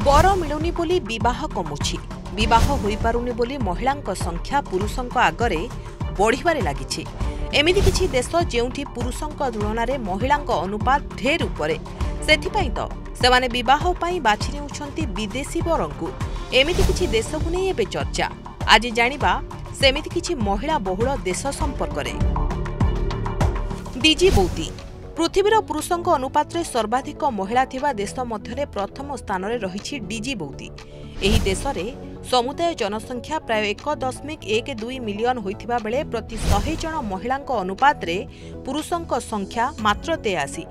बर मिलुनी बोली विवाह कमुछि विवाह होई पारुनी बोली महिलांक संख्या पुरुषंक आगरे बढ़िबारे लागिछि। एमिति किछि देश जेउठी पुरुषंक तुलना रे महिलांक अनुपात ढेर उपरे सेथिपई तो सेमाने विवाह पई बाछि नेउछंती विदेशी बरंकु। एमिति किछि देशकु नै एबे चर्चा। आज जानिबा सेमिति किछि महिला बहुल देश संपर्क रे। डिजिबौती पृथ्वीर पुरुषंक अनुपात रे सर्वाधिक महिला थिबा देश मध्यरे प्रथम स्थान रे रहिछि डिजिबौती। एही देश रे समुदाय जनसंख्या प्राय 1.12 मिलियन होइथिबा बेले प्रति 100 जन महिलांक अनुपात रे पुरुषंक संख्या मात्र 83।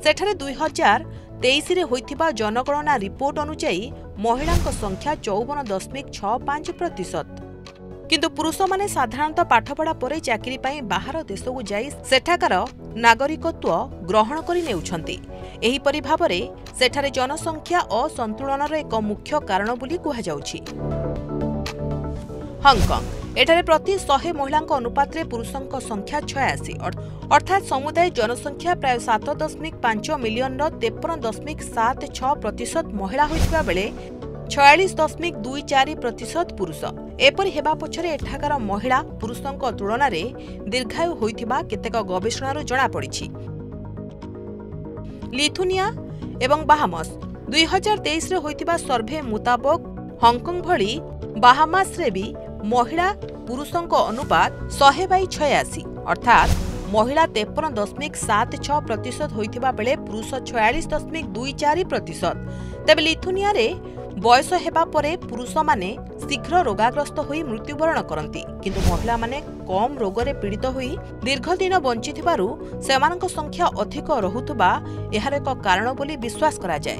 सेठारे 2023 रे होइथिबा जनगणना रिपोर्ट अनुसार महिलांक संख्या 54.65%। किंतु पुरुष माने साधारणतः पाठपढ़ा पर चाकरी पाई बाहर देश को जाई सेठाकार नागरिकत्व ग्रहण करि नेउछंती। एही परि भाबरे सेठारे जनसंख्या असंतुलनर एक मुख्य कारण बोली कुहा जाउछि। हांगकांग एठारे प्रति 100 महिलांक अनुपात रे पुरुषंक संख्या 86 अर्थात समुदाय जनसंख्या प्राय 7.5 मिलियन 53.76% महिला होइथिबा बेले 46.24% पुरुष। एपरि हेबा पछरे एठाकार महिला पुरुषंक तुलना रे दीर्घायु होइथिबा केतेक गवेषणारू जणा पड़िछि। लिथुनिया एवं बाहामास 2023 रे होइथिबा सर्वे मुताबक हांगकांग भली बाहामास रे भी महिला पुरुषंक अनुपात 100/86 अर्थात महिला 53.76% होइथिबा बेले पुरुष 46.24%। तेबे लिथुनिया रे बयस हेबा परे पुरुष माने शीघ्र रोगाग्रस्त होई मृत्युवरण करती किंतु महिला माने कम रोगरे पीड़ित होई दीर्घ दिन बंचिथिबारु सेमानक संख्या अधिक रहुतबा एहार एक कारण बोली विश्वास करा जाय।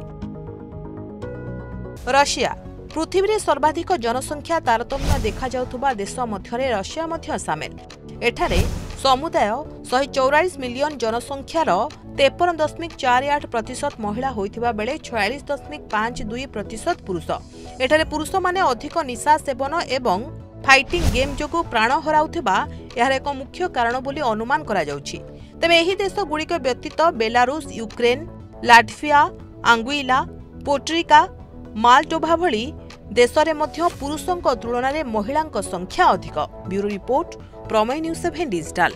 रशिया पृथ्वी रे सर्वाधिक जनसंख्या तारतम्य देखा जाउथबा देश मध्यरे रशिया मध्य सामिल। एठारे समुदाय 144 मिलियन जनसंख्यार 53.48% महिला होइथिबा बेले 46.52% पुरुष। एठारे पुरुष माने अधिक निशा सेवन एवं फाइटिंग गेम जोगु प्राण हराउथिबा एहार एक मुख्य कारण बोली अनुमान करा जाउछि। तबे एही देश गुड़िक व्यतीत बेलारूस, यूक्रेन, लाटविया, आंगुइला, पोर्टरिका, मालडोभा भली देशरे मध्य पुरुषंक तुलना रे महिलांक संख्या अधिक। ब्यूरो रिपोर्ट प्रमेय न्यूज 7 डिजिटल।